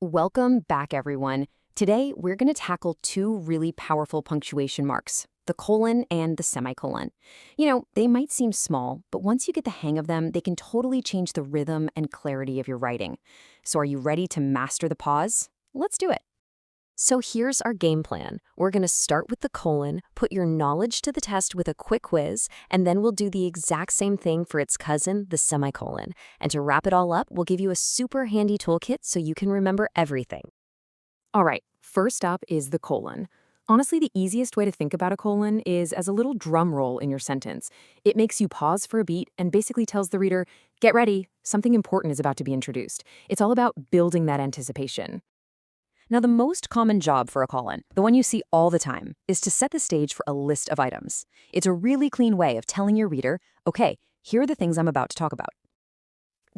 Welcome back, everyone. Today, we're going to tackle two really powerful punctuation marks, the colon and the semicolon. They might seem small, but once you get the hang of them, they can totally change the rhythm and clarity of your writing. So are you ready to master the pause? Let's do it. So here's our game plan. We're going to start with the colon, put your knowledge to the test with a quick quiz, and then we'll do the exact same thing for its cousin, the semicolon. And to wrap it all up, we'll give you a super handy toolkit so you can remember everything. All right, first up is the colon. Honestly, the easiest way to think about a colon is as a little drum roll in your sentence. It makes you pause for a beat and basically tells the reader, get ready, something important is about to be introduced. It's all about building that anticipation. Now, the most common job for a colon, the one you see all the time, is to set the stage for a list of items. It's a really clean way of telling your reader, okay, here are the things I'm about to talk about.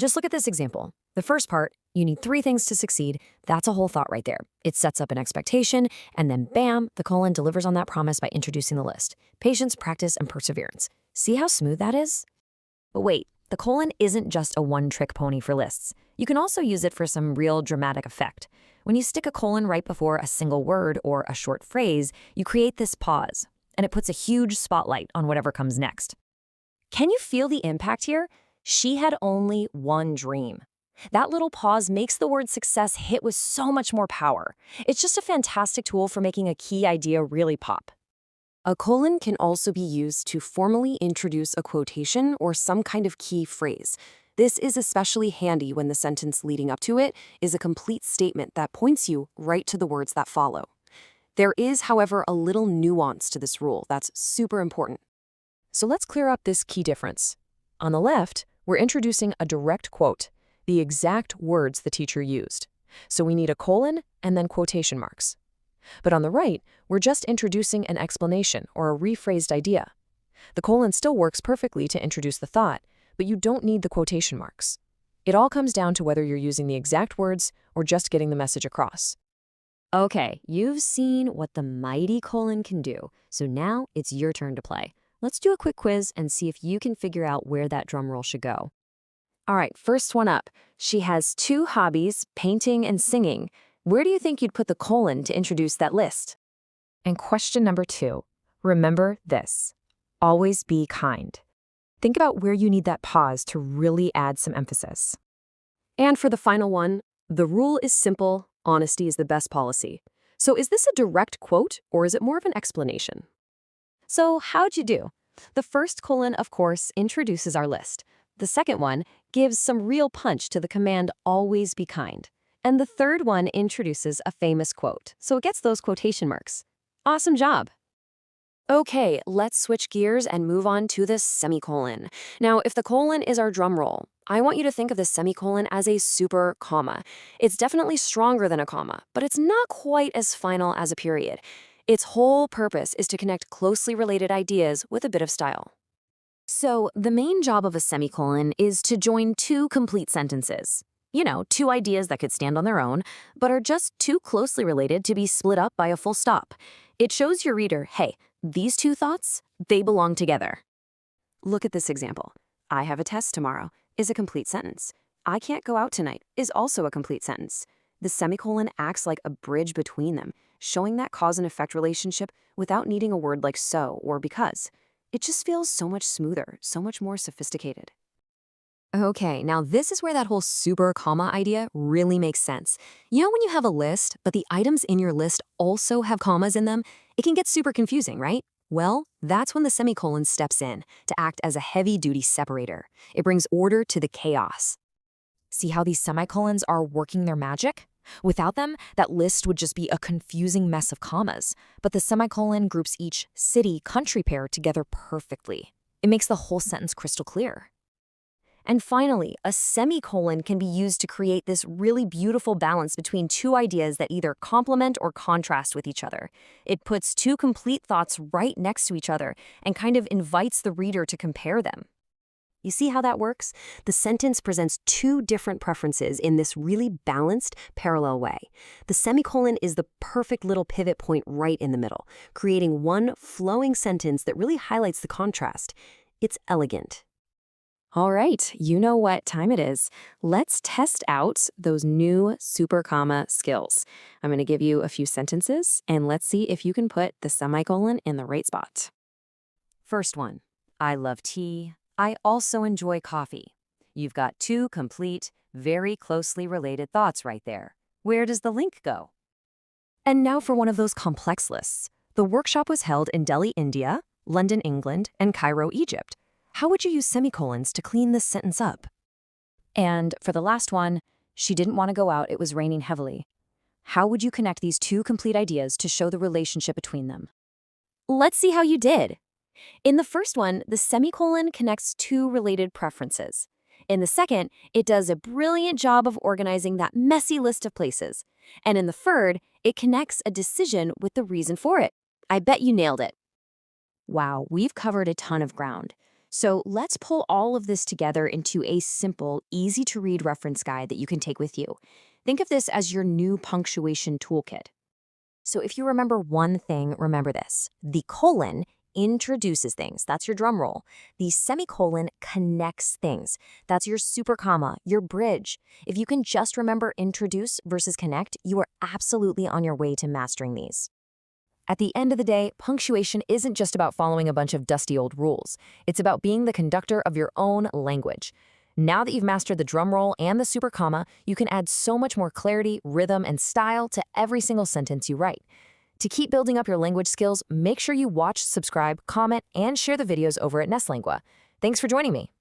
Just look at this example. The first part, you need 3 things to succeed. That's a whole thought right there. It sets up an expectation, and then bam, the colon delivers on that promise by introducing the list. Patience, practice, and perseverance. See how smooth that is? But wait, the colon isn't just a one-trick pony for lists. You can also use it for some real dramatic effect. When you stick a colon right before a single word or a short phrase, you create this pause, and it puts a huge spotlight on whatever comes next. Can you feel the impact here? She had only one dream. That little pause makes the word success hit with so much more power. It's just a fantastic tool for making a key idea really pop. A colon can also be used to formally introduce a quotation or some kind of key phrase. This is especially handy when the sentence leading up to it is a complete statement that points you right to the words that follow. There is, however, a little nuance to this rule that's super important. So let's clear up this key difference. On the left, we're introducing a direct quote, the exact words the teacher used. So we need a colon and then quotation marks. But on the right, we're just introducing an explanation or a rephrased idea. The colon still works perfectly to introduce the thought, but you don't need the quotation marks. It all comes down to whether you're using the exact words or just getting the message across. Okay, you've seen what the mighty colon can do, so now it's your turn to play. Let's do a quick quiz and see if you can figure out where that drum roll should go. All right, first one up. She has 2 hobbies, painting and singing. Where do you think you'd put the colon to introduce that list? And question number 2, remember this. Always be kind. Think about where you need that pause to really add some emphasis. And for the final one, the rule is simple, honesty is the best policy. So is this a direct quote or is it more of an explanation? So how'd you do? The first colon, of course, introduces our list. The second one gives some real punch to the command always be kind. And the third one introduces a famous quote, so it gets those quotation marks. Awesome job! Okay, let's switch gears and move on to the semicolon. Now, if the colon is our drum roll, I want you to think of the semicolon as a super comma. It's definitely stronger than a comma, but it's not quite as final as a period. Its whole purpose is to connect closely related ideas with a bit of style. So, the main job of a semicolon is to join 2 complete sentences. 2 ideas that could stand on their own, but are just too closely related to be split up by a full stop. It shows your reader, hey, these 2 thoughts, they belong together. Look at this example. I have a test tomorrow is a complete sentence. I can't go out tonight is also a complete sentence. The semicolon acts like a bridge between them, showing that cause and effect relationship without needing a word like so or because. It just feels so much smoother, so much more sophisticated. Okay, now this is where that whole super comma idea really makes sense. When you have a list, but the items in your list also have commas in them, it can get super confusing, right? Well, that's when the semicolon steps in to act as a heavy-duty separator. It brings order to the chaos. See how these semicolons are working their magic? Without them, that list would just be a confusing mess of commas, but the semicolon groups each city-country pair together perfectly. It makes the whole sentence crystal clear. And finally, a semicolon can be used to create this really beautiful balance between 2 ideas that either complement or contrast with each other. It puts 2 complete thoughts right next to each other and kind of invites the reader to compare them. You see how that works? The sentence presents 2 different preferences in this really balanced, parallel way. The semicolon is the perfect little pivot point right in the middle, creating one flowing sentence that really highlights the contrast. It's elegant. All right, you know what time it is. Let's test out those new super comma skills. I'm going to give you a few sentences, and let's see if you can put the semicolon in the right spot. First one, I love tea. I also enjoy coffee. You've got two complete, very closely related thoughts right there. Where does the link go? And now for one of those complex lists. The workshop was held in Delhi, India, London, England, and Cairo, Egypt. How would you use semicolons to clean this sentence up? And for the last one, she didn't want to go out, it was raining heavily. How would you connect these two complete ideas to show the relationship between them? Let's see how you did. In the first one, the semicolon connects two related preferences. In the second, it does a brilliant job of organizing that messy list of places. And in the third, it connects a decision with the reason for it. I bet you nailed it. Wow, we've covered a ton of ground. So let's pull all of this together into a simple, easy-to-read reference guide that you can take with you. Think of this as your new punctuation toolkit. So if you remember one thing, remember this. The colon introduces things. That's your drum roll. The semicolon connects things. That's your super comma, your bridge. If you can just remember introduce versus connect, you are absolutely on your way to mastering these. At the end of the day, punctuation isn't just about following a bunch of dusty old rules. It's about being the conductor of your own language. Now that you've mastered the drum roll and the super comma, you can add so much more clarity, rhythm, and style to every single sentence you write. To keep building up your language skills, make sure you watch, subscribe, comment, and share the videos over at Nestlingua. Thanks for joining me.